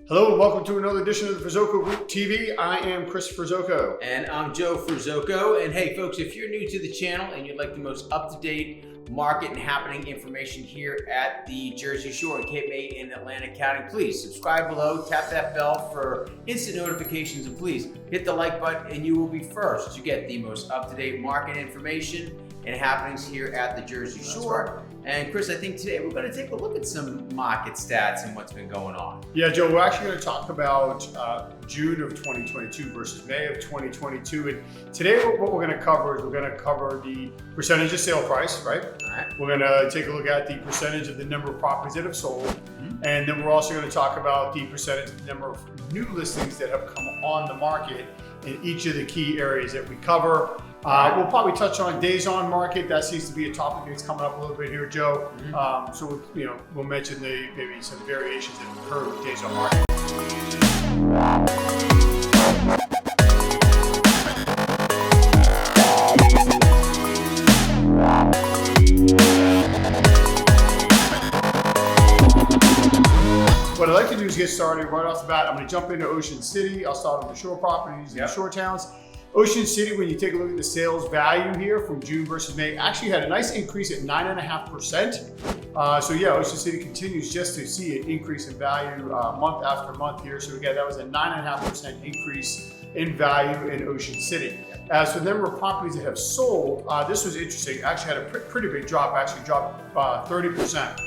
Hello and welcome to another edition of the Ferzoco Group TV. I am Chris Ferzoco. And I'm Joe Ferzoco. And hey folks, if you're new to the channel and you'd like the most up-to-date market and happening information here at the Jersey Shore in Cape May and Atlantic County, please subscribe below, tap that bell for instant notifications, and please hit the like button and you will be first to get the most up-to-date market information and happenings here at the Jersey Shore. And Chris, I think today we're going to take a look at some market stats and what's been going on. Yeah, Joe, we're actually going to talk about June of 2022 versus May of 2022. And today what we're going to cover is we're going to cover the percentage of sale price, right? All right. We're going to take a look at the percentage of the number of properties that have sold. And then we're also going to talk about the percentage of the number of new listings that have come on the market in each of the key areas that we cover. We'll probably touch on days on market. That seems to be a topic that's coming up a little bit here, Joe. So we'll mention maybe some variations that occur with days on market. What I'd like to do is get started right off the bat. I'm going to jump into Ocean City. I'll start with the shore properties and the shore towns. Ocean City, when you take a look at the sales value here from June versus May, actually had a nice increase at 9.5%. So yeah, Ocean City continues just to see an increase in value month after month here. So again, that was a 9.5% increase in value in Ocean City. As for the number of properties that have sold, this was interesting. Actually had a pretty big drop, actually dropped 30%.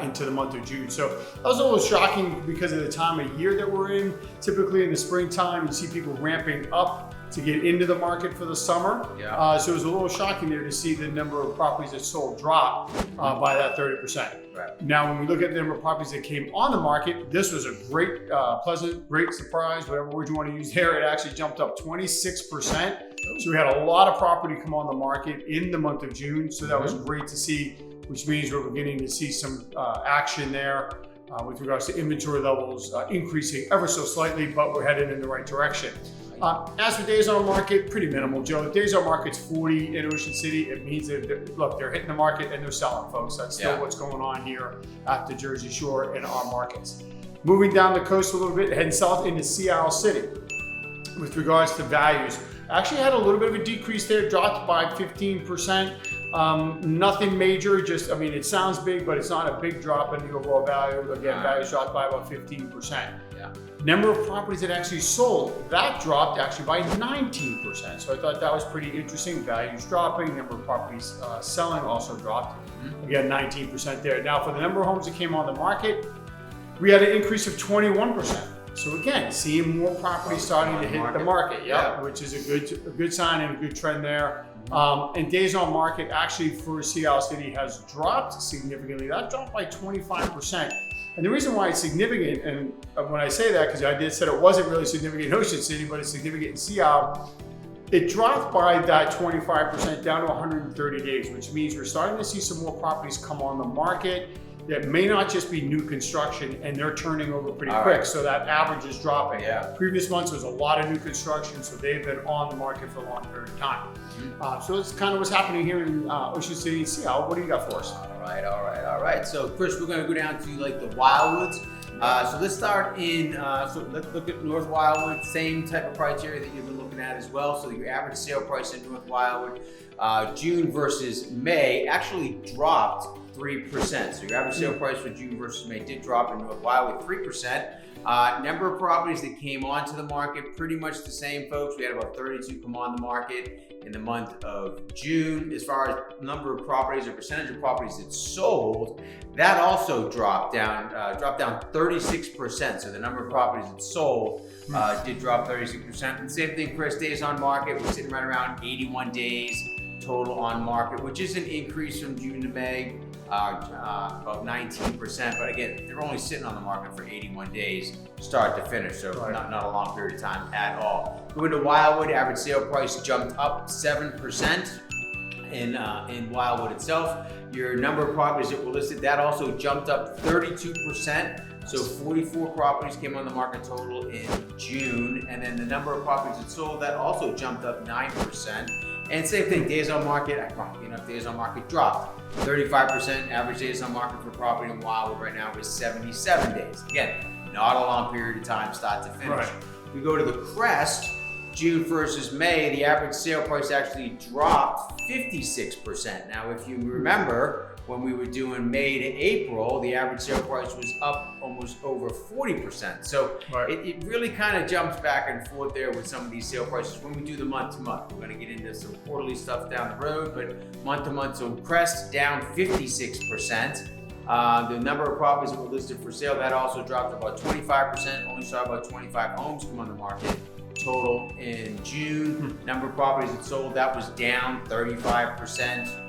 Into the month of June. So that was a little shocking because of the time of year that we're in. Typically in the springtime, you see people ramping up to get into the market for the summer. So it was a little shocking there to see the number of properties that sold drop by that 30%. Right. Now, when we look at the number of properties that came on the market, this was a great, great surprise, whatever word you want to use there. It actually jumped up 26%. So we had a lot of property come on the market in the month of June. So that was great to see, which means we're beginning to see some action there with regards to inventory levels increasing ever so slightly, but we're headed in the right direction. As for days on market, pretty minimal, Joe. Days on market's 40 in Ocean City. It means that, they're hitting the market and they're selling, folks. That's still what's going on here at the Jersey Shore in our markets. Moving down the coast a little bit, heading south into Seattle City. With regards to values, actually had a little bit of a decrease there, dropped by 15%. Nothing major, just, it sounds big, but it's not a big drop in the overall value. Again, values dropped by about 15%. Number of properties that actually sold, that dropped actually by 19%. So I thought that was pretty interesting. Values dropping, number of properties selling also dropped. Again, 19% there. Now for the number of homes that came on the market, we had an increase of 21%. So again, seeing more properties starting to hit the market, which is a good sign and a good trend there. And days on market actually for Seattle City has dropped significantly. That dropped by 25%. And the reason why it's significant, and when I say that, because I said it wasn't really significant in Ocean City, but it's significant in Seattle, it dropped by that 25% down to 130 days, which means we're starting to see some more properties come on the market that may not just be new construction, and they're turning over pretty quick. So that average is dropping. Previous months was a lot of new construction, so they've been on the market for a long period of time. So it's kind of what's happening here in Ocean City and Seattle. What do you got for us? All right. So first we're going to go down to like the Wildwoods. So let's start in, so let's look at North Wildwood, same type of criteria that you've been looking at as well. So your average sale price in North Wildwood, June versus May actually dropped 3%. So your average sale price for June versus May did drop in North Wildwood 3%. Number of properties that came onto the market, pretty much the same, folks. We had about 32 come on the market in the month of June. As far as number of properties or percentage of properties that sold, that also dropped down 36%. So the number of properties that sold did drop 36%. And same thing, Chris, days on market, we're sitting right around 81 days total on market, which is an increase from June to May. About 19%, but again, they're only sitting on the market for 81 days, start to finish, so not a long period of time at all. Moving to Wildwood, average sale price jumped up 7% in Wildwood itself. Your number of properties that were listed, that also jumped up 32%. So 44 properties came on the market total in June, and then the number of properties that sold, that also jumped up 9%. And same thing, days on market, days on market dropped. 35% average days on market for property in Wildwood right now is 77 days. Again, not a long period of time, start to finish. Right. We go to the Crest, June versus May, the average sale price actually dropped 56%. Now, if you remember, when we were doing May to April, the average sale price was up almost over 40%. So Right. it really kind of jumps back and forth there with some of these sale prices when we do the month to month. We're going to get into some quarterly stuff down the road, but month to month, so Crest down 56%. The number of properties that were listed for sale, that also dropped about 25%. Only saw about 25 homes come on the market total in June. Number of properties that sold, that was down 35%.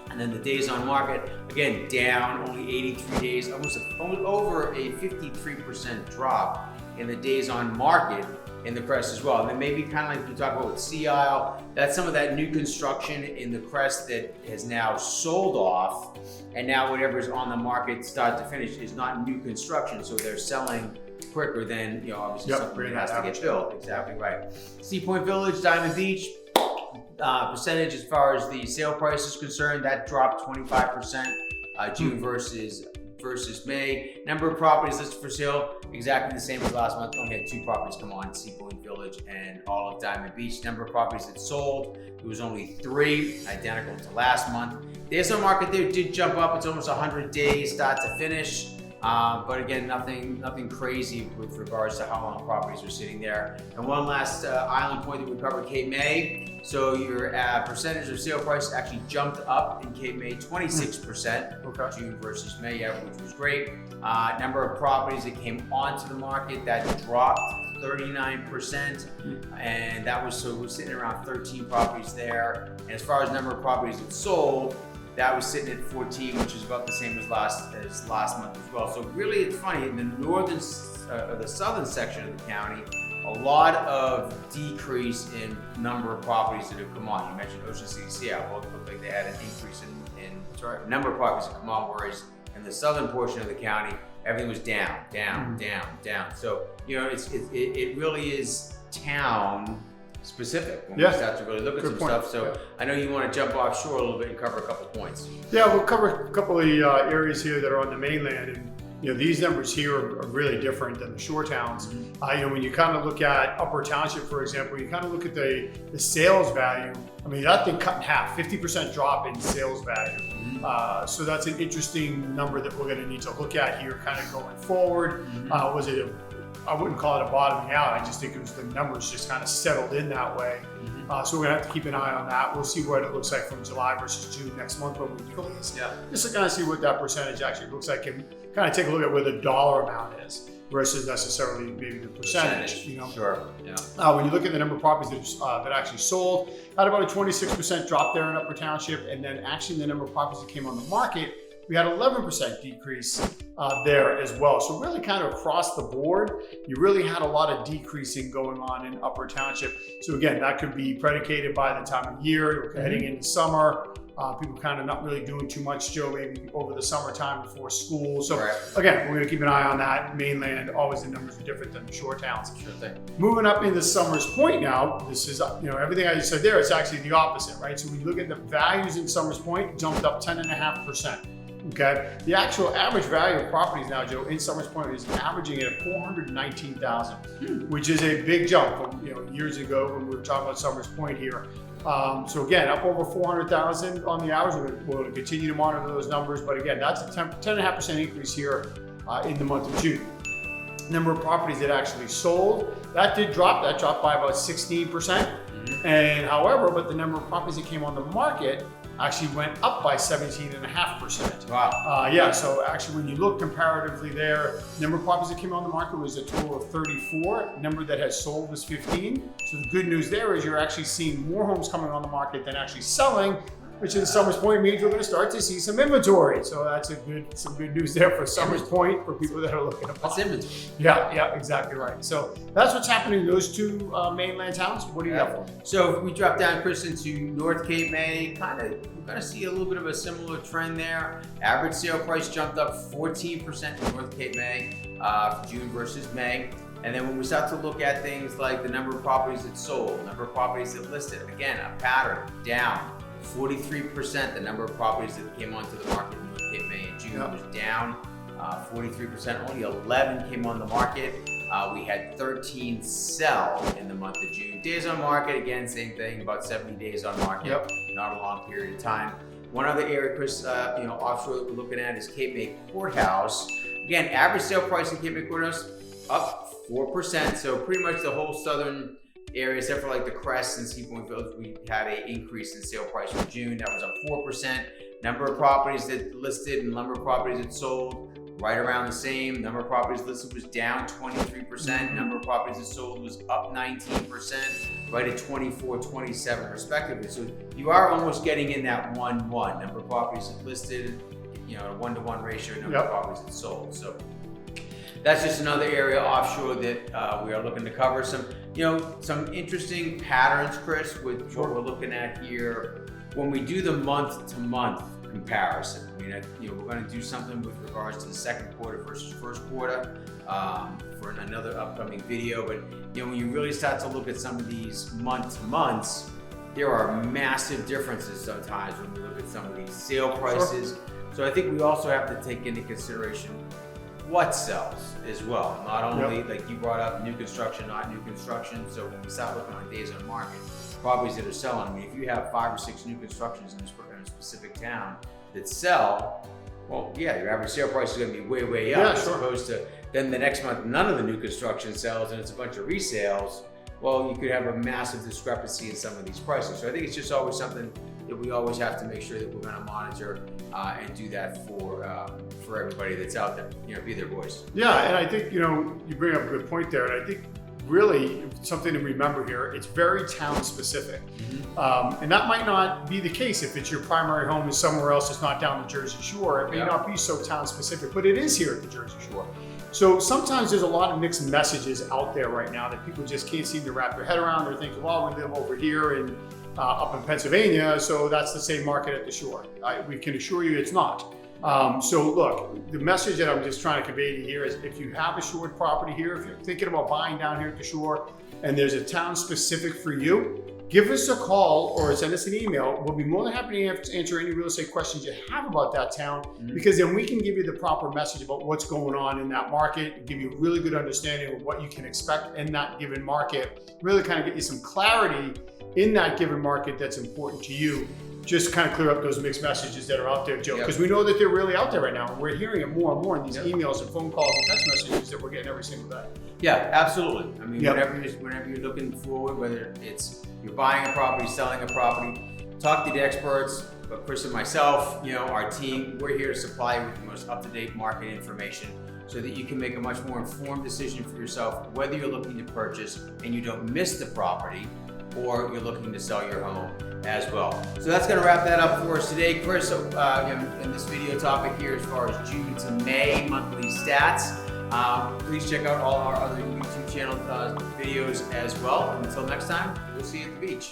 And then the days on market, again, down only 83 days, almost over a 53% drop in the days on market in the Crest as well. And then maybe kind of like we talk about with Sea Isle, that's some of that new construction in the Crest that has now sold off, and now whatever's on the market start to finish is not new construction, so they're selling quicker than, obviously something that has to get built. Exactly right. Sea Point Village, Diamond Beach, percentage as far as the sale price is concerned, that dropped 25%, June versus May. Number of properties listed for sale, exactly the same as last month. Only had 2 properties come on, Sea Point Village and all of Diamond Beach. Number of properties that sold, it was only 3, identical to last month. Days on market there did jump up. It's almost 100 days start to finish. But again, nothing crazy with regards to how long properties are sitting there. And one last island point that we covered, Cape May. So your percentage of sale price actually jumped up in Cape May, 26%. Okay. June versus May, which was great. Number of properties that came onto the market, that dropped 39%. And that was, so we're sitting around 13 properties there. And as far as number of properties that sold, that was sitting at 14, which is about the same as last month as well. So really, it's funny, in the northern, the southern section of the county, a lot of decrease in number of properties that have come on. You mentioned Ocean City, Seattle. Both look like they had an increase in number of properties that come on, whereas in the southern portion of the county, everything was down. So, it really is town specific when we start to really look at some stuff. So I know you want to jump offshore a little bit and cover a couple points. Yeah, we'll cover a couple of areas here that are on the mainland, and these numbers here are really different than the shore towns. When you kind of look at Upper Township, for example, you kind of look at the sales value. I mean, that thing cut in half, 50% drop in sales value. So that's an interesting number that we're going to need to look at here, kind of going forward. I wouldn't call it a bottoming out. I just think it was the numbers just kind of settled in that way. So we're gonna have to keep an eye on that. We'll see what it looks like from July versus June next month when we do this. Just to kind of see what that percentage actually looks like and kind of take a look at where the dollar amount is versus necessarily maybe the percentage. Sure. When you look at the number of properties that actually sold, had about a 26% drop there in Upper Township, and then actually the number of properties that came on the market, we had 11% decrease there as well. So really kind of across the board, you really had a lot of decreasing going on in Upper Township. So again, that could be predicated by the time of year, heading into summer. People kind of not really doing too much, Joe, maybe over the summertime before school. So again, we're gonna keep an eye on that. Mainland, always the numbers are different than the shore towns. Sure thing. Moving up into Summers Point now, this is, everything I just said there, it's actually the opposite, right? So when you look at the values in Summers Point, jumped up 10.5%. Okay, the actual average value of properties now, Joe, in Summers Point is averaging at $419,000, which is a big jump from years ago when we were talking about Summers Point here. So again, up over 400,000 on the average. We'll continue to monitor those numbers, but again, that's a 10.5% increase here in the month of June. Number of properties that actually sold, that did drop. That dropped by about 16%. And however, but the number of properties that came on the market actually went up by 17.5%. Wow. So actually when you look comparatively there, number of properties that came on the market was a total of 34. Number that has sold was 15. So the good news there is you're actually seeing more homes coming on the market than actually selling, which in Summers Point means we're going to start to see some inventory. So that's some good news there for Summers Point for people that are looking to buy. That's inventory. Yeah, exactly right. So that's what's happening in those two mainland towns. What do you got for them? So if we drop down, Chris, into North Cape May, we're going to see a little bit of a similar trend there. Average sale price jumped up 14% in North Cape May, June versus May. And then when we start to look at things like the number of properties that sold, number of properties that listed, again, a pattern down. 43%, the number of properties that came onto the market in North Cape May in June was down 43%, only 11 came on the market. We had 13 sell in the month of June. Days on market, again, same thing, about 70 days on market, Yep. not a long period of time. One other area, Chris, offshore that we're looking at is Cape May Courthouse. Again, average sale price in Cape May Courthouse up 4%. So pretty much the whole southern area, except for like the Crest and Sea Point Village, we had an increase in sale price for June. That was up 4%. Number of properties that listed and number of properties that sold, right around the same. Number of properties listed was down 23%. Number of properties that sold was up 19%, right at 24, 27 respectively. So you are almost getting in that 1-1. Number of properties that listed, a 1-to-1 ratio, number of properties that sold. So that's just another area offshore that we are looking to cover. Some interesting patterns, Chris, with what we're looking at here. When we do the month-to-month comparison, we're going to do something with regards to the second quarter versus first quarter for another upcoming video. But when you really start to look at some of these month-to-months, there are massive differences sometimes when we look at some of these sale prices. Sure. So I think we also have to take into consideration what sells as well. Not only, like you brought up, new construction, not new construction. So when we start looking on days on market, properties that are selling, if you have 5 or 6 new constructions in a specific town that sell, well, yeah, your average sale price is going to be way, way up, as opposed to then the next month, none of the new construction sells and it's a bunch of resales. Well, you could have a massive discrepancy in some of these prices. So I think it's just always something that we always have to make sure that we're going to monitor and do that for everybody that's out there, be their voice. Yeah, and I think, you bring up a good point there, and I think really something to remember here, it's very town specific. And that might not be the case if it's your primary home is somewhere else that's not down the Jersey Shore. It may not be so town specific, but it is here at the Jersey Shore. So sometimes there's a lot of mixed messages out there right now that people just can't seem to wrap their head around. They're thinking, well, we live over here and up in Pennsylvania, so that's the same market at the shore. We can assure you it's not. So look, the message that I'm just trying to convey to you here is if you have a shored property here, if you're thinking about buying down here at the shore and there's a town specific for you, give us a call or send us an email. We'll be more than happy to answer any real estate questions you have about that town, because then we can give you the proper message about what's going on in that market, give you a really good understanding of what you can expect in that given market, really kind of get you some clarity in that given market that's important to you. Just kind of clear up those mixed messages that are out there, Joe, because we know that they're really out there right now. And we're hearing it more and more in these emails and phone calls and text messages that we're getting every single day. Yeah, absolutely. I mean, whenever you're looking forward, whether it's you're buying a property, selling a property, talk to the experts. But Chris and myself, our team, we're here to supply you with the most up-to-date market information so that you can make a much more informed decision for yourself, whether you're looking to purchase and you don't miss the property, or you're looking to sell your home as well. So that's going to wrap that up for us today, Chris. So, in this video topic here, as far as June to May monthly stats, please check out all our other YouTube channel videos as well. Until next time, we'll see you at the beach.